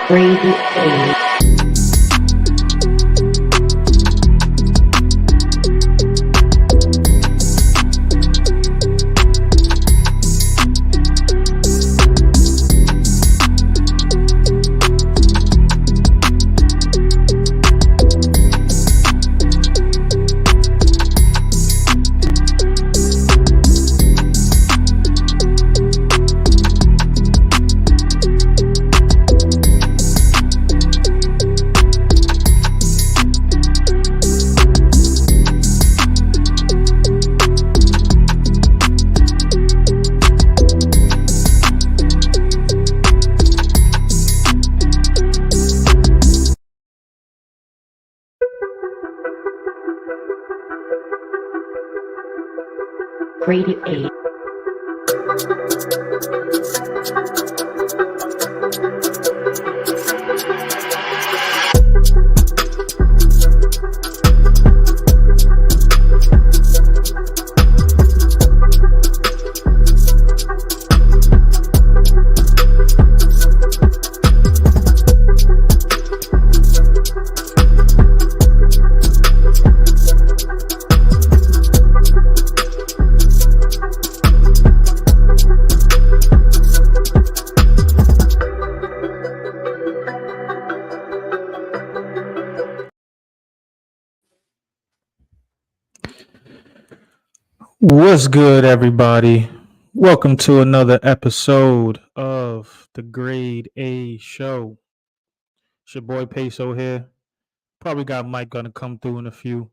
Grade A. Grade A. What's good, everybody? Welcome to another episode of the Grade A Show. It's your boy Peso here. Probably got Mike gonna come through in a few.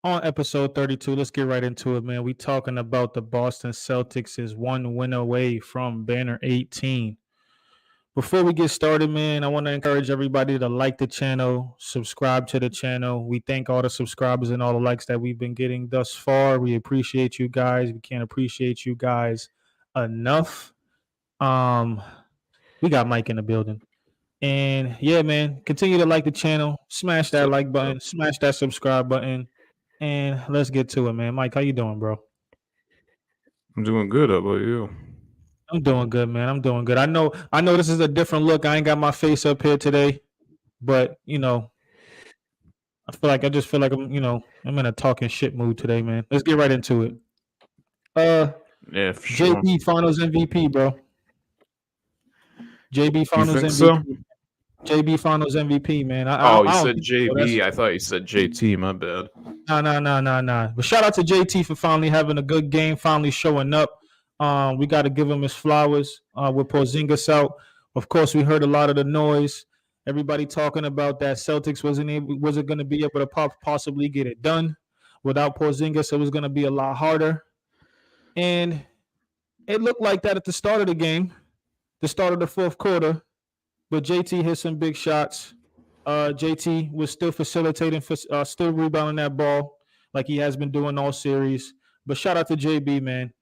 On episode 32, let's get right into it, man. We talking about the Boston Celtics is one win away from banner 18. Before we get started, man, I want to encourage everybody to like the channel, subscribe to the channel. We thank all the subscribers and all the likes that we've been getting thus far. We appreciate you guys. We can't appreciate you guys enough. We got Mike in the building. And yeah, man, continue to like the channel, smash that like button, smash that subscribe button, and let's get to it, man. Mike, how you doing, bro? I'm doing good. How about you? I'm doing good, man. I'm doing good. I know this is a different look. I ain't got my face up here today, but I just feel like I'm in a talking shit mood today, man. Let's get right into it. Yeah, for sure. JB Finals MVP, bro. JB Finals think MVP. so? JB Finals MVP, man. You said JB. I thought you said JT. My bad. Nah. But shout out to JT for finally having a good game, finally showing up. We got to give him his flowers with Porzingis out. Of course, we heard a lot of the noise. Everybody talking about that Celtics wasn't going to be able to possibly get it done without Porzingis. It was going to be a lot harder, and it looked like that at the start of the game, the start of the fourth quarter. But JT hit some big shots. JT was still facilitating, still rebounding that ball like he has been doing all series. But shout out to JB, man.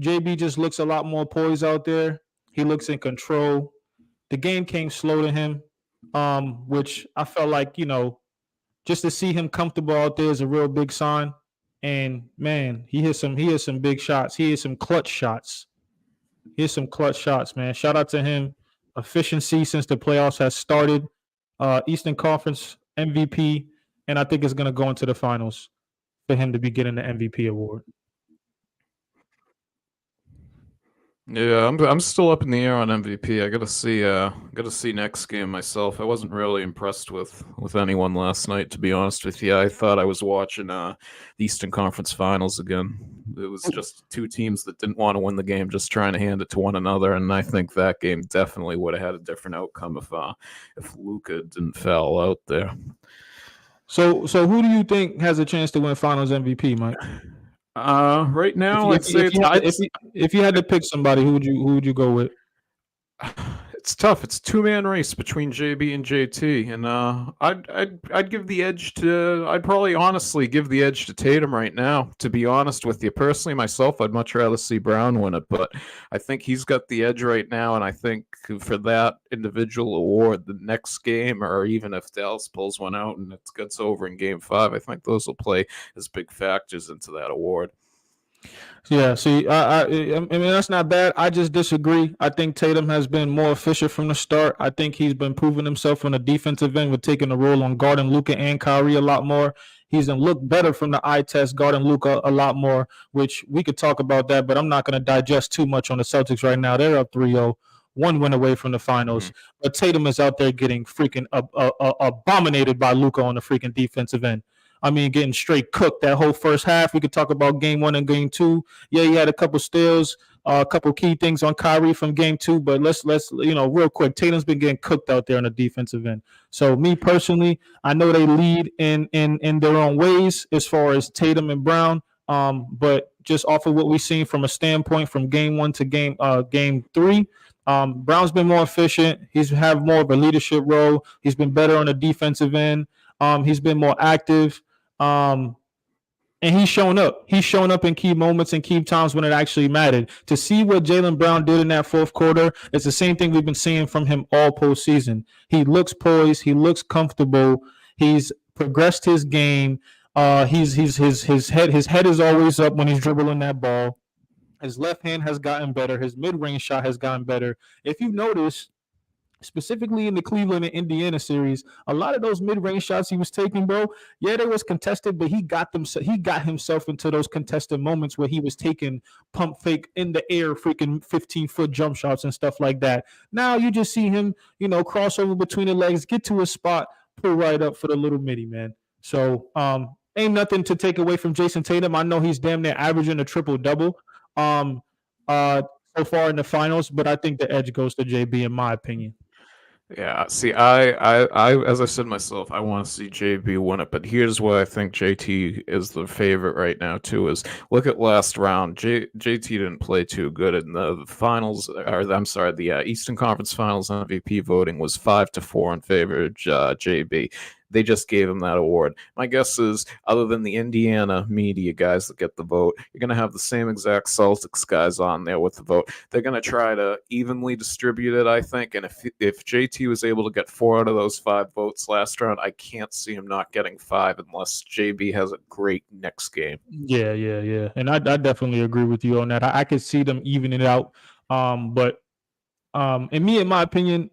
JB just looks a lot more poised out there. He looks in control. The game came slow to him, which I felt like, just to see him comfortable out there is a real big sign. And man, he hit some big shots. He hit some clutch shots. Man. Shout out to him. Efficiency since the playoffs has started. Eastern Conference MVP, and I think it's going to go into the finals for him to be getting the MVP award. Yeah, I'm still up in the air on MVP. I gotta see next game myself. I wasn't really impressed with anyone last night, to be honest with you. I thought I was watching the Eastern Conference Finals again. It was just two teams that didn't want to win the game, just trying to hand it to one another. And I think that game definitely would have had a different outcome if Luka didn't foul out there. So who do you think has a chance to win Finals MVP, Mike? Right now, if you had to pick somebody, who would you go with? It's tough. It's a two-man race between JB and JT, and I'd give the edge to. I'd probably honestly give the edge to Tatum right now. To be honest with you, personally, myself, I'd much rather see Brown win it, but I think he's got the edge right now, and I think for that individual award, the next game, or even if Dallas pulls one out and it gets over in Game 5, I think those will play as big factors into that award. Yeah, see, I mean that's not bad. I just disagree. I think Tatum has been more efficient from the start. I think he's been proving himself on the defensive end with taking the role on guarding Luka and Kyrie a lot more. He's been looked better from the eye test guarding Luka a lot more, which we could talk about that, but I'm not going to digest too much on the Celtics right now. They're up 3-0, one win away from the finals. But Tatum is out there getting freaking abominated by Luka on the freaking defensive end. I mean, getting straight cooked that whole first half. We could talk about game 1 and game 2. Yeah, he had a couple steals, a couple key things on Kyrie from game 2. But let's real quick. Tatum's been getting cooked out there on the defensive end. So me personally, I know they lead in their own ways as far as Tatum and Brown. But just off of what we've seen from a standpoint from game 1 to game 3. Brown's been more efficient. He's have more of a leadership role. He's been better on the defensive end. He's been more active. And he's shown up. He's shown up in key moments and key times when it actually mattered. To see what Jaylen Brown did in that fourth quarter, it's the same thing we've been seeing from him all postseason. He looks poised. He looks comfortable. He's progressed his game. His head is always up when he's dribbling that ball. His left hand has gotten better. His mid-range shot has gotten better. If you notice, specifically in the Cleveland and Indiana series, a lot of those mid-range shots he was taking, bro, yeah, they was contested, but he got himself into those contested moments where he was taking pump fake in the air, freaking 15-foot jump shots and stuff like that. Now you just see him, cross over between the legs, get to his spot, pull right up for the little midi, man. So ain't nothing to take away from Jason Tatum. I know he's damn near averaging a triple-double so far in the finals, but I think the edge goes to JB in my opinion. Yeah, see, I, as I said myself, I want to see JB win it, but here's why I think JT is the favorite right now too. Is look at last round. JT didn't play too good in the finals, or I'm sorry, the Eastern Conference Finals MVP voting was 5-4 in favor of JB. They just gave him that award. My guess is, other than the Indiana media guys that get the vote, you're going to have the same exact Celtics guys on there with the vote. They're going to try to evenly distribute it, I think. And if JT was able to get 4 out of those 5 votes last round, I can't see him not getting 5 unless JB has a great next game. Yeah. And I definitely agree with you on that. I could see them evening it out. But in my opinion,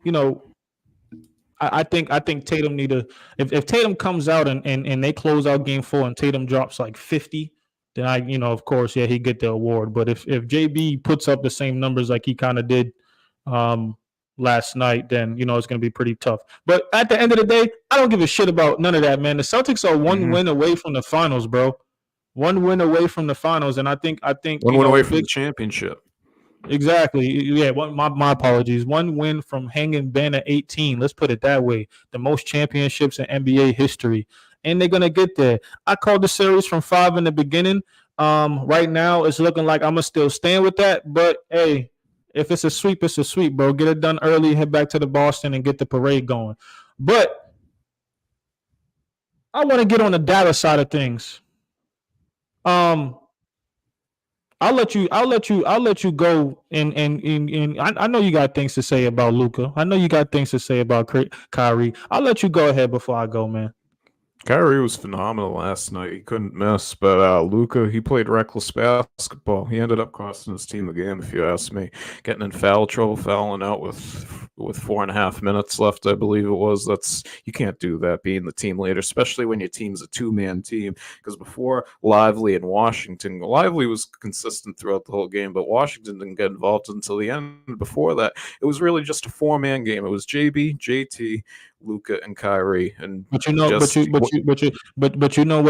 I think Tatum need to if Tatum comes out and they close out game 4 and Tatum drops like 50, then of course, yeah, he get the award. But if JB puts up the same numbers like he kind of did last night, then it's going to be pretty tough. But at the end of the day, I don't give a shit about none of that, man. The Celtics are one win away from the finals, bro. One win away from the finals, and I think one win away from the championship. Exactly. Yeah. My apologies. One win from hanging Ben at 18. Let's put it that way. The most championships in NBA history, and they're gonna get there. I called the series from 5 in the beginning. Right now it's looking like I'm gonna still stand with that. But hey, if it's a sweep, it's a sweep, bro. Get it done early. Head back to the Boston and get the parade going. But I want to get on the Dallas side of things. I'll let you go and I know you got things to say about Luka. I know you got things to say about Kyrie. I'll let you go ahead before I go, man. Kyrie was phenomenal last night. He couldn't miss, but Luka, he played reckless basketball. He ended up costing his team the game, if you ask me. Getting in foul trouble, fouling out with 4.5 minutes left, I believe it was. You can't do that being the team leader, especially when your team's a 2-man team. Because before Lively and Washington, Lively was consistent throughout the whole game, but Washington didn't get involved until the end. Before that, it was really just a 4-man game. It was JB, JT, Luka, and Kyrie. And but you know what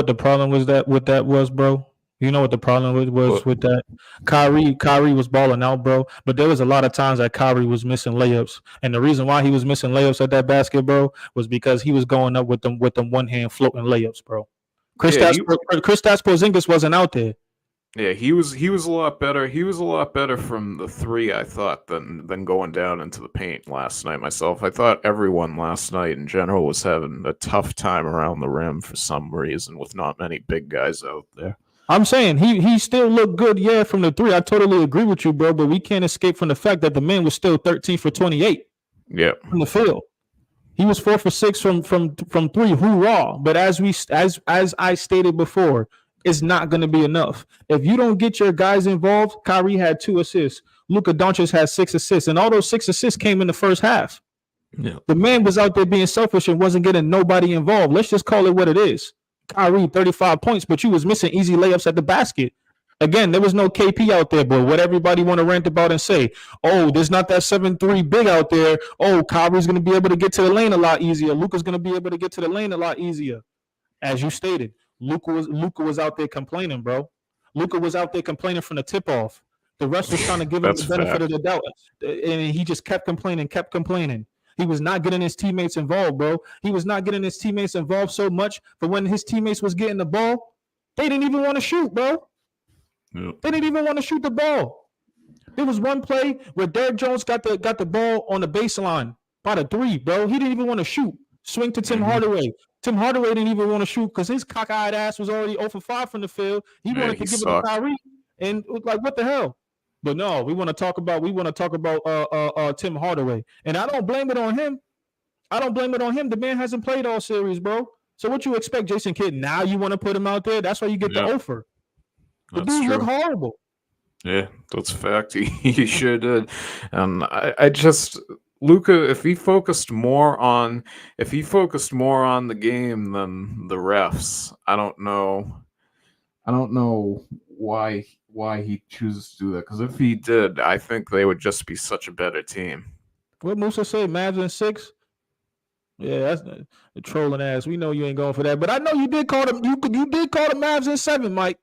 the problem was was, bro. You know what the problem was with that? Kyrie was balling out, bro. But there was a lot of times that Kyrie was missing layups, and the reason why he was missing layups at that basket, bro, was because he was going up with them one hand floating layups, bro. Kristaps Porzingis wasn't out there. Yeah, he was a lot better. He was a lot better from the 3, I thought, than going down into the paint last night myself. I thought everyone last night in general was having a tough time around the rim for some reason with not many big guys out there. I'm saying he still looked good, yeah, from the 3. I totally agree with you, bro, but we can't escape from the fact that the man was still 13 for 28. Yeah. From the field. He was 4 for 6 from 3. Hoorah. But as I stated before, is not going to be enough. If you don't get your guys involved, Kyrie had 2 assists. Luka Doncic had 6 assists, and all those 6 assists came in the first half. Yeah. The man was out there being selfish and wasn't getting nobody involved. Let's just call it what it is. Kyrie, 35 points, but you was missing easy layups at the basket. Again, there was no KP out there, but what everybody want to rant about and say, oh, there's not that 7-3 big out there. Oh, Kyrie's going to be able to get to the lane a lot easier. Luka's going to be able to get to the lane a lot easier. As you stated, Luka was out there complaining, bro. Luka was out there complaining from the tip-off. The rest was trying to give him the benefit of the doubt, and he just kept complaining. He was not getting his teammates involved, bro. He was not getting his teammates involved so much, but when his teammates was getting the ball, they didn't even want to shoot, bro. Yep. They didn't even want to shoot the ball. There was one play where Derrick Jones got the ball on the baseline by the 3, bro. He didn't even want to shoot. Swing to Tim Hardaway. Tim Hardaway didn't even want to shoot because his cockeyed ass was already 0 for 5 from the field. He wanted to give it to Kyrie, and it was like, what the hell? But no, we want to talk about Tim Hardaway, and I don't blame it on him. The man hasn't played all series, bro. So what you expect, Jason Kidd? Now you want to put him out there? That's why you get the offer. The dude looked horrible. Yeah, that's a fact. He sure did. And I just Luka, if he focused more on the game than the refs, I don't know why he chooses to do that. Because if he did, I think they would just be such a better team. What Musa say? Mavs in 6. Yeah, that's the trolling ass. We know you ain't going for that, but I know you did call them. You did call the Mavs in 7, Mike.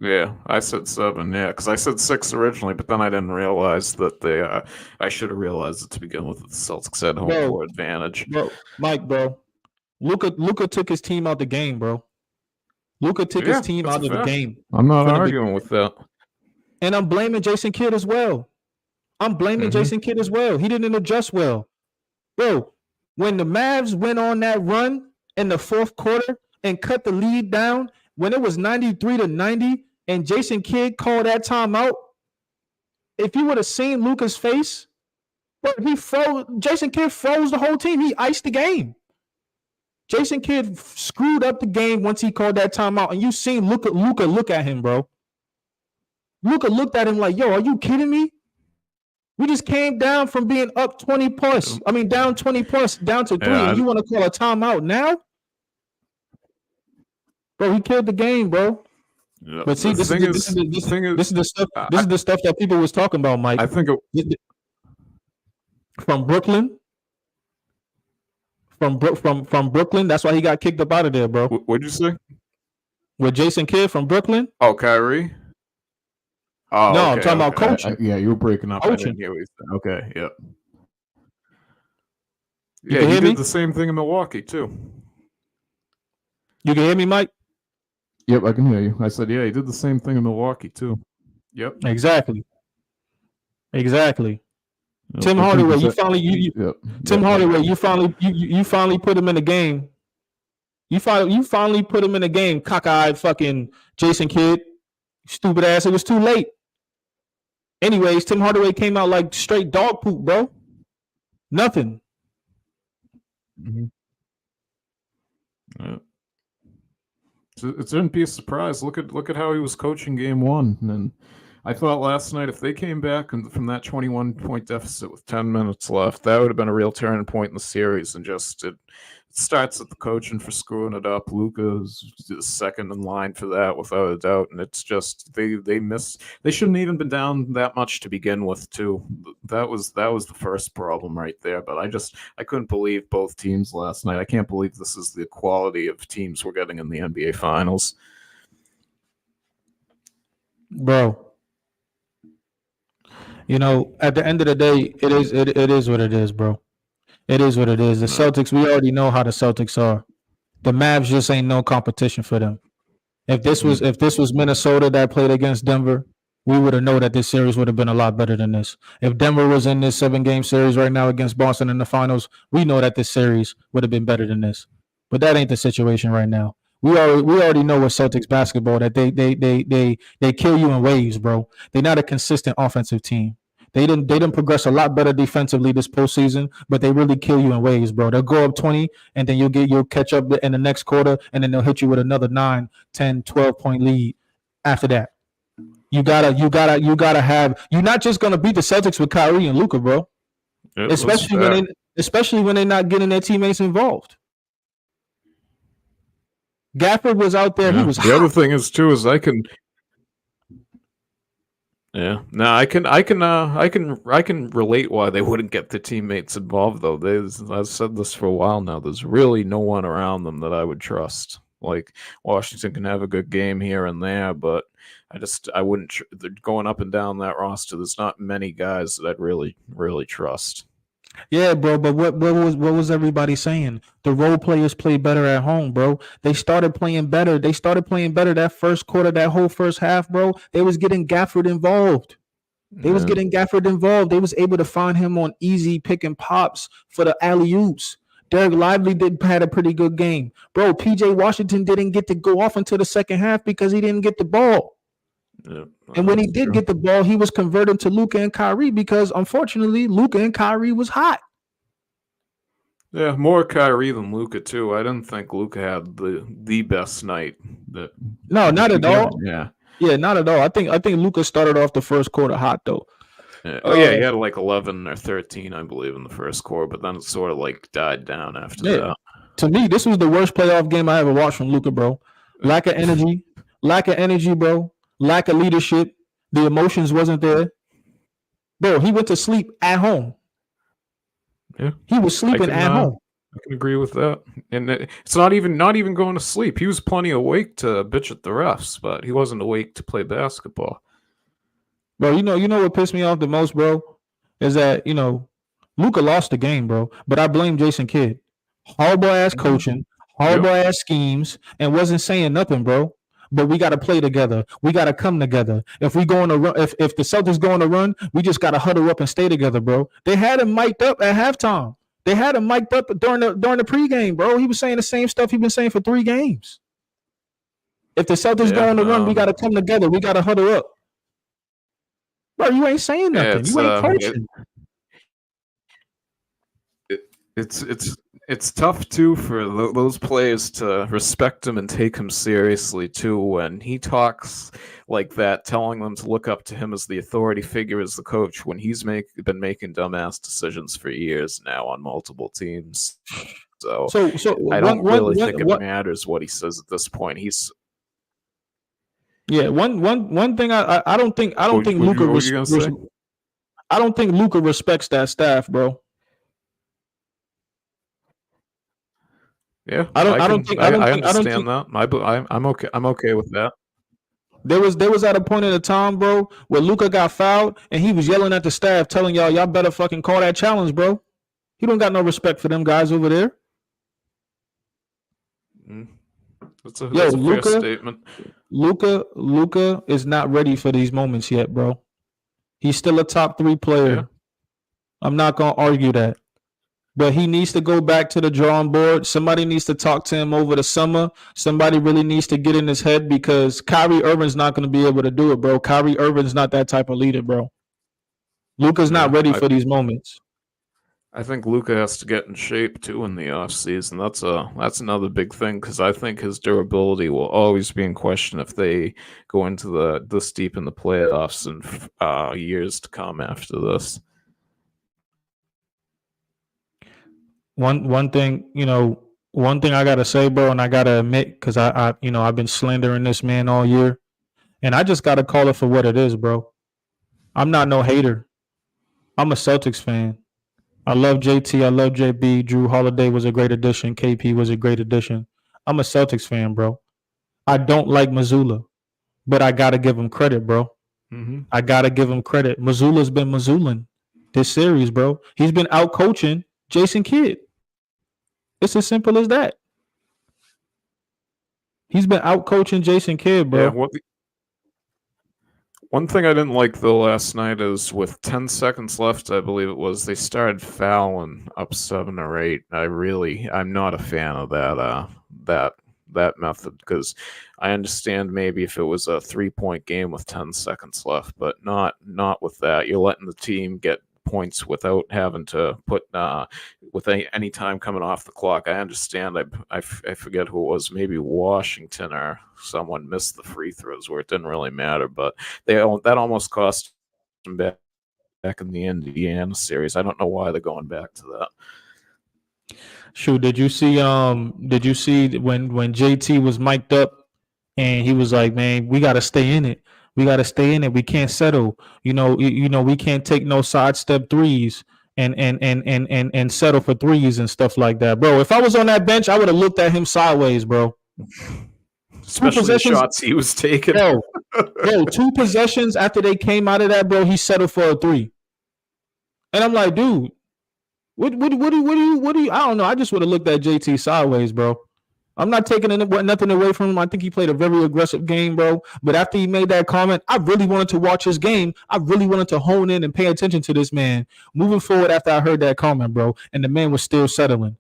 Yeah, I said 7. Yeah, because I said 6 originally, but then I didn't realize that I should have realized it to begin with. The Celtics had home court advantage. Bro, Luka took his team out the game, bro. Luka took his team out of the game. I'm not arguing with that. And I'm blaming Jason Kidd as well. He didn't adjust well, bro. When the Mavs went on that run in the fourth quarter and cut the lead down. When it was 93-90 and Jason Kidd called that timeout, if you would have seen Luka's face, Jason Kidd froze the whole team. He iced the game. Jason Kidd screwed up the game once he called that timeout, and you seen Luka look at him, bro. Luka looked at him like, yo, are you kidding me? We just came down from being up 20 plus. I mean, down 20 plus, down to 3, and you want to call a timeout now? Bro, he killed the game, bro. Yeah, but see, this is the stuff that people was talking about, Mike. I think from Brooklyn. From Brooklyn. That's why he got kicked up out of there, bro. What'd you say? With Jason Kidd from Brooklyn. Oh, Kyrie. Oh, no, I'm talking about coaching. Yeah, you were breaking up. Coaching. I didn't hear what you said. Okay, yeah. You he did the same thing in Milwaukee too. You can hear me, Mike? Yep, I can hear you. I said, yeah, he did the same thing in Milwaukee too. Yep. Exactly. Tim Hardaway, you finally put him in the game. You finally put him in the game, cockeyed fucking Jason Kidd. Stupid ass. It was too late. Anyways, Tim Hardaway came out like straight dog poop, bro. Nothing. Mm-hmm. Yeah. It shouldn't be a surprise. Look at how he was coaching game 1. And then I thought last night if they came back from that 21-point deficit with 10 minutes left, that would have been a real turning point in the series. And just it starts at the coaching for screwing it up. Luka's second in line for that, without a doubt. And it's just they missed. They shouldn't even been down that much to begin with, too. That was the first problem right there. But I couldn't believe both teams last night. I can't believe this is the quality of teams we're getting in the NBA Finals, bro. You know, at the end of the day, it is what it is, bro. It is what it is. The Celtics, we already know how the Celtics are. The Mavs just ain't no competition for them. If this was Minnesota that played against Denver, we would have known that this series would have been a lot better than this. If Denver was in this 7-game series right now against Boston in the finals, we know that this series would have been better than this. But that ain't the situation right now. We already know with Celtics basketball that they kill you in waves, bro. They're not a consistent offensive team. They didn't progress a lot better defensively this postseason, but they really kill you in waves, bro. They'll go up 20, and then you'll catch up in the next quarter, and then they'll hit you with another 9, 10, 12-point lead after that. You gotta have. You're not just gonna beat the Celtics with Kyrie and Luka, bro. Especially when they're not getting their teammates involved. Gafford was out there. Yeah. He was the hot. other thing is too is I can. Yeah, no, I can relate why they wouldn't get the teammates involved though. I've said this for a while now. There's really no one around them that I would trust. Like Washington can have a good game here and there, but I wouldn't. They're going up and down that roster. There's not many guys that I'd really trust. Yeah, bro. But what was everybody saying? The role players play better at home, bro. They started playing better. That first quarter, that whole first half, bro. They was getting Gafford involved. They was able to find him on easy pick and pops for the alley-oops. Derek Lively had a pretty good game, bro. PJ Washington didn't get to go off until the second half because he didn't get the ball. Yeah, and when he did get the ball, he was converted to Luka and Kyrie because, unfortunately, Luka and Kyrie was hot. Yeah, more Kyrie than Luka too. I didn't think Luka had the best night. No, not at all. Yeah, not at all. I think Luka started off the first quarter hot though. Yeah. Oh yeah, he had like 11 or 13, I believe, in the first quarter, but then it sort of like died down after that. To me, this was the worst playoff game I ever watched from Luka, bro. Lack of energy, bro. Lack of leadership. The emotions wasn't there. Bro, he went to sleep at home. Yeah. He was sleeping at home. I can agree with that. And it's not even going to sleep. He was plenty awake to bitch at the refs, but he wasn't awake to play basketball. Bro, you know what pissed me off the most, bro, is that, Luka lost the game, bro. But I blame Jason Kidd. Horrible ass coaching, horrible ass schemes, and wasn't saying nothing, bro. But we got to play together. We got to come together. If we go on a run, if the Celtics go on a run, we just got to huddle up and stay together, bro. They had him mic'd up at halftime. They had him mic'd up during the pregame, bro. He was saying the same stuff he's been saying for 3 games. If the Celtics go on the run, we got to come together. We got to huddle up. Bro, you ain't saying nothing. You ain't coaching. It's tough too for those players to respect him and take him seriously too when he talks like that, telling them to look up to him as the authority figure as the coach when he's been making dumbass decisions for years now on multiple teams. So I don't really think it matters what he says at this point. One thing I don't think Luka respects that staff, bro. Yeah, I understand that. I'm okay with that. There was at a point in the time, bro, where Luka got fouled and he was yelling at the staff, telling y'all better fucking call that challenge, bro. He don't got no respect for them guys over there. That's a fair statement. Luka is not ready for these moments yet, bro. He's still a top 3 player. Yeah. I'm not gonna argue that. But he needs to go back to the drawing board. Somebody needs to talk to him over the summer. Somebody really needs to get in his head because Kyrie Irving's not going to be able to do it, bro. Kyrie Irving's not that type of leader, bro. Luka's not ready for these moments. I think Luka has to get in shape too in the offseason. That's another big thing because I think his durability will always be in question if they go into this deep in the playoffs and years to come after this. One thing I gotta say, bro, and I gotta admit, because I've been slandering this man all year, and I just gotta call it for what it is, bro. I'm not no hater. I'm a Celtics fan. I love JT. I love JB. Drew Holiday was a great addition. KP was a great addition. I'm a Celtics fan, bro. I don't like Mazzulla, but I gotta give him credit, bro. Mm-hmm. I gotta give him credit. Mazzulla's been Mazzulling this series, bro. He's been out coaching Jason Kidd. It's as simple as that. He's been out coaching Jason Kidd, bro. Yeah, one thing I didn't like though last night is with 10 seconds left, I believe it was, they started fouling up 7 or 8. I'm not a fan of that that method, because I understand maybe if it was a 3-point game with 10 seconds left, but not with that. You're letting the team get points without having to put with any time coming off the clock. I understand. I forget who it was. Maybe Washington or someone missed the free throws where it didn't really matter, but that almost cost them back in the Indiana series. I don't know why they're going back to that. Shoot, did you see when JT was mic'd up and he was like, "Man, we got to stay in it. We got to stay in it. We can't settle. We can't take no sidestep threes and settle for threes and stuff like that, bro. If I was on that bench, I would have looked at him sideways, bro. Especially the shots he was taking. Bro, 2 possessions after they came out of that, bro, he settled for a 3. And I'm like, dude, what do you? I don't know. I just would have looked at JT sideways, bro. I'm not taking nothing away from him. I think he played a very aggressive game, bro. But after he made that comment, I really wanted to watch his game. I really wanted to hone in and pay attention to this man moving forward after I heard that comment, bro. And the man was still settling.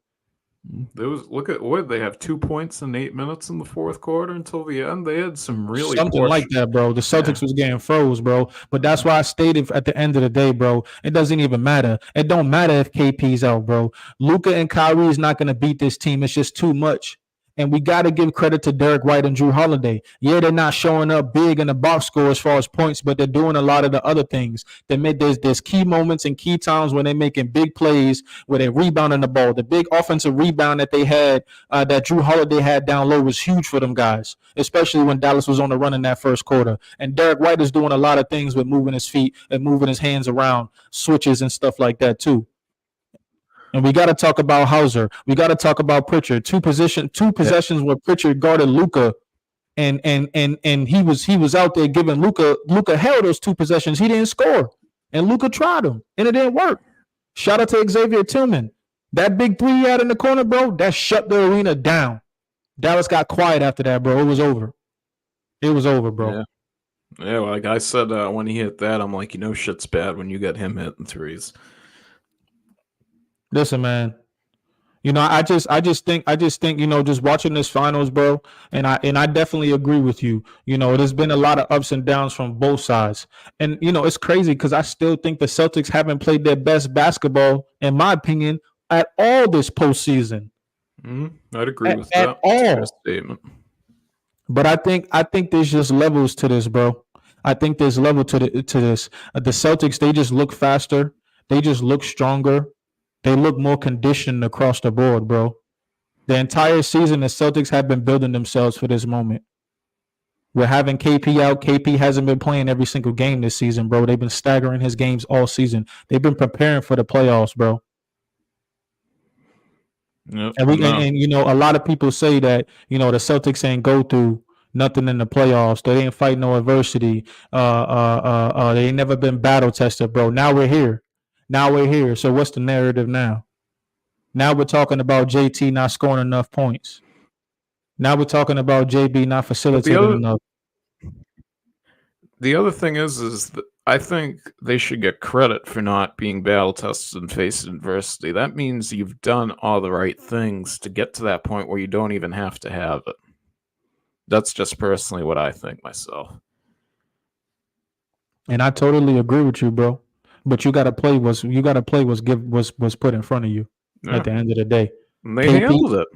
Look at what they have 2 points in 8 minutes in the fourth quarter until the end. They had some really something like that, bro. The Celtics was getting froze, bro. But that's why I stated at the end of the day, bro, it doesn't even matter. It don't matter if KP's out, bro. Luka and Kyrie is not going to beat this team. It's just too much. And we got to give credit to Derek White and Drew Holiday. Yeah, they're not showing up big in the box score as far as points, but they're doing a lot of the other things. There's key moments and key times when they're making big plays, where they're rebounding the ball. The big offensive rebound that they had, that Drew Holiday had down low, was huge for them guys, especially when Dallas was on the run in that first quarter. And Derek White is doing a lot of things with moving his feet and moving his hands around, switches and stuff like that too. And we got to talk about Hauser. We got to talk about Pritchard. Two possessions where Pritchard guarded Luka, and he was out there giving Luka held those 2 possessions. He didn't score, and Luka tried him, and it didn't work. Shout out to Xavier Tillman. That big 3 he had in the corner, bro, that shut the arena down. Dallas got quiet after that, bro. It was over. It was over, bro. Yeah, like I said, when he hit that, I'm like, shit's bad when you get him hitting threes. Listen, man. I just think, just watching this finals, bro, and I definitely agree with you. There's been a lot of ups and downs from both sides. And it's crazy because I still think the Celtics haven't played their best basketball, in my opinion, at all this postseason. I'd agree with that. At all. Statement. But I think there's just levels to this, bro. I think there's level to this. The Celtics, they just look faster. They just look stronger. They look more conditioned across the board, bro. The entire season, the Celtics have been building themselves for this moment. We're having KP out. KP hasn't been playing every single game this season, bro. They've been staggering his games all season. They've been preparing for the playoffs, bro. Yep. And a lot of people say that, the Celtics ain't go through nothing in the playoffs. They ain't fight no adversity. They ain't never been battle tested, bro. Now we're here. So what's the narrative now? Now we're talking about JT not scoring enough points. Now we're talking about JB not facilitating enough. The other thing is that I think they should get credit for not being battle tested and facing adversity. That means you've done all the right things to get to that point where you don't even have to have it. That's just personally what I think myself. And I totally agree with you, bro. But you got to play was put in front of you at the end of the day. And they handled it.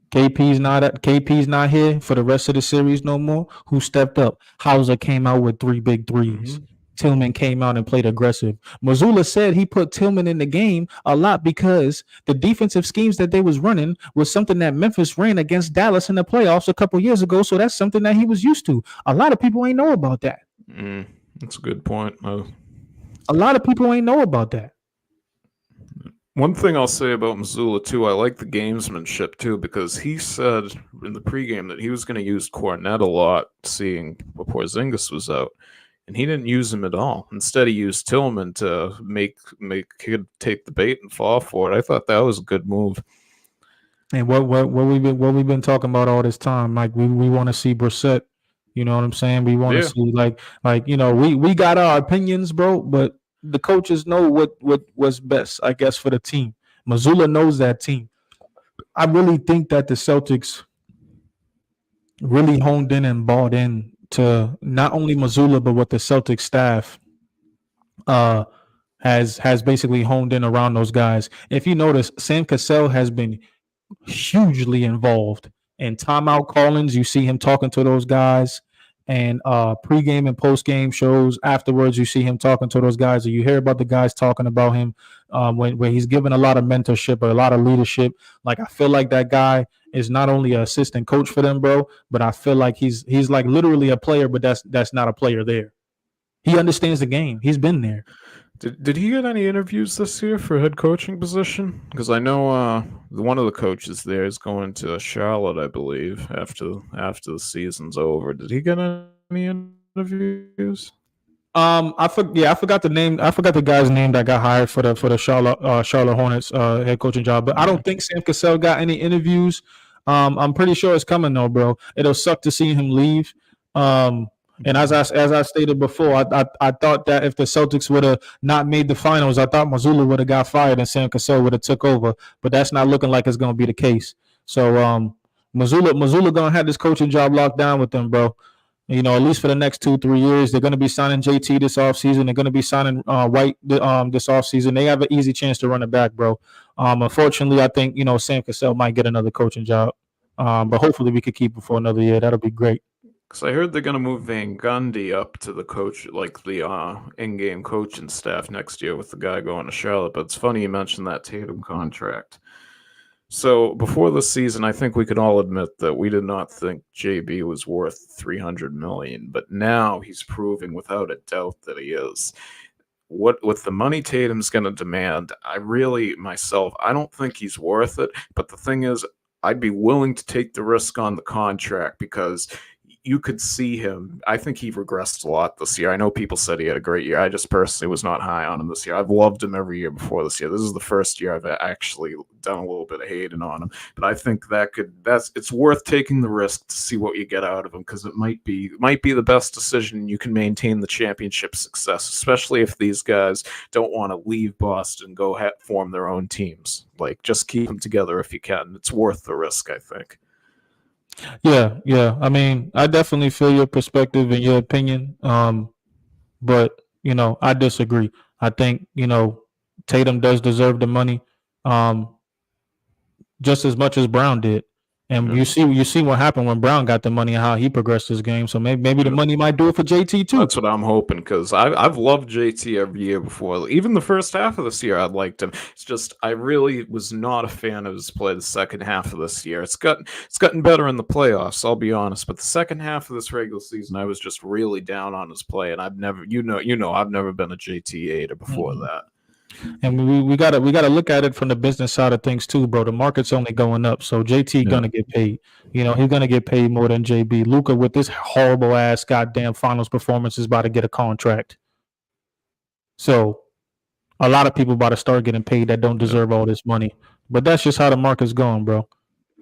KP's not here for the rest of the series no more. Who stepped up? Hauser came out with 3 big threes. Tillman came out and played aggressive. Mazzulla said he put Tillman in the game a lot because the defensive schemes that they was running was something that Memphis ran against Dallas in the playoffs a couple years ago. So that's something that he was used to. A lot of people ain't know about that. That's a good point. A lot of people ain't know about that. One thing I'll say about Mazzulla, too, I like the gamesmanship, too, because he said in the pregame that he was going to use Cornet a lot, seeing Porzingis was out, and he didn't use him at all. Instead, he used Tillman to make kid take the bait and fall for it. I thought that was a good move. And what we've been talking about all this time, like we want to see Brissett. You know what I'm saying? We want to see we got our opinions, bro, but the coaches know what's best, I guess, for the team. Mazzulla knows that team. I really think that the Celtics really honed in and bought in to not only Missoula but what the Celtics staff uh, has basically honed in around those guys. If you notice, Sam Cassell has been hugely involved in timeout callings. You see him talking to those guys, and pregame and postgame shows. Afterwards, you see him talking to those guys, or you hear about the guys talking about him when he's given a lot of mentorship or a lot of leadership. Like I feel like that guy is not only an assistant coach for them, bro, but I feel like he's like literally a player, but that's not a player there. He understands the game. He's been there. Did he get any interviews this year for head coaching position? Because I know one of the coaches there is going to Charlotte, I believe, after the season's over. Did he get any interviews? I forgot the name. I forgot the guy's name that got hired for the Charlotte Hornets head coaching job. But I don't think Sam Cassell got any interviews. I'm pretty sure it's coming though, bro. It'll suck to see him leave. And as I stated before, I thought that if the Celtics would have not made the finals, I thought Missoula would have got fired and Sam Cassell would have took over. But that's not looking like it's going to be the case. So Missoula going to have this coaching job locked down with them, bro. You know, at least for the next 2-3 years, they're going to be signing JT this offseason. They're going to be signing White this offseason. They have an easy chance to run it back, bro. Unfortunately, I think, Sam Cassell might get another coaching job. But hopefully we could keep him for another year. That'll be great. Because I heard they're going to move Van Gundy up to the coach, like the in-game coaching staff next year with the guy going to Charlotte. But it's funny you mentioned that Tatum contract. So before the season, I think we could all admit that we did not think JB was worth $300 million, but now he's proving without a doubt that he is. What with the money Tatum's going to demand, I don't think he's worth it. But the thing is, I'd be willing to take the risk on the contract because you could see him. I think he regressed a lot this year. I know people said he had a great year. I just personally was not high on him this year. I've loved him every year before this year. This is the first year I've actually done a little bit of hating on him. But I think it's worth taking the risk to see what you get out of him because it might be the best decision. You can maintain the championship success, especially if these guys don't want to leave Boston and go form their own teams. Like, just keep them together if you can. It's worth the risk, I think. Yeah. I mean, I definitely feel your perspective and your opinion. But I disagree. I think Tatum does deserve the money, just as much as Brown did. And you see what happened when Brown got the money and how he progressed his game. So maybe the money might do it for JT too. That's what I'm hoping because I've loved JT every year before. Even the first half of this year, I liked him. It's just I really was not a fan of his play the second half of this year. It's gotten better in the playoffs, I'll be honest. But the second half of this regular season, I was just really down on his play, and I've never, I've never been a JT hater before that. And we gotta look at it from the business side of things too, bro. The market's only going up, so JT gonna get paid. He's gonna get paid more than JB. Luka with this horrible ass goddamn finals performance is about to get a contract. So a lot of people about to start getting paid that don't deserve all this money. But that's just how the market's going, bro.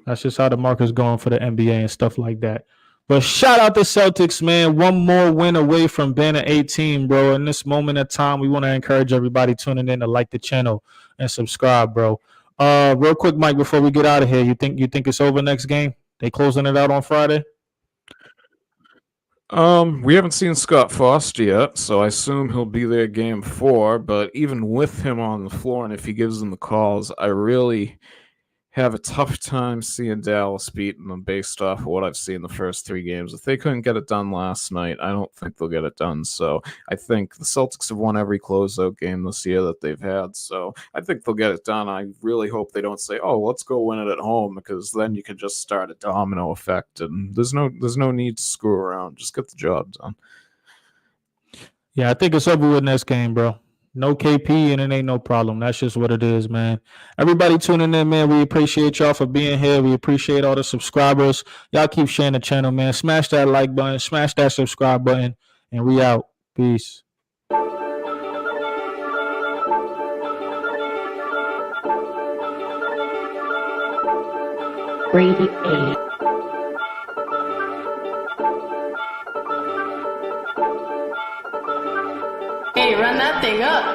That's just how the market's going for the NBA and stuff like that. But shout out to Celtics, man. One more win away from being an 18, bro. In this moment of time, we want to encourage everybody tuning in to like the channel and subscribe, bro. Real quick, Mike, before we get out of here, you think it's over next game? They closing it out on Friday? We haven't seen Scott Foster yet, so I assume he'll be there game 4. But even with him on the floor, and if he gives them the calls, I really have a tough time seeing Dallas beating them based off of what I've seen the first 3 games. If they couldn't get it done last night, I don't think they'll get it done. So I think the Celtics have won every closeout game this year that they've had. So I think they'll get it done. I really hope they don't say, "Oh, let's go win it at home," because then you can just start a domino effect, and there's no need to screw around. Just get the job done. Yeah, I think it's over with next game, bro. No KP, and it ain't no problem. That's just what it is, man. Everybody tuning in, man. We appreciate y'all for being here. We appreciate all the subscribers. Y'all keep sharing the channel, man. Smash that like button. Smash that subscribe button. And we out. Peace. Brady A. Hey, run that thing up.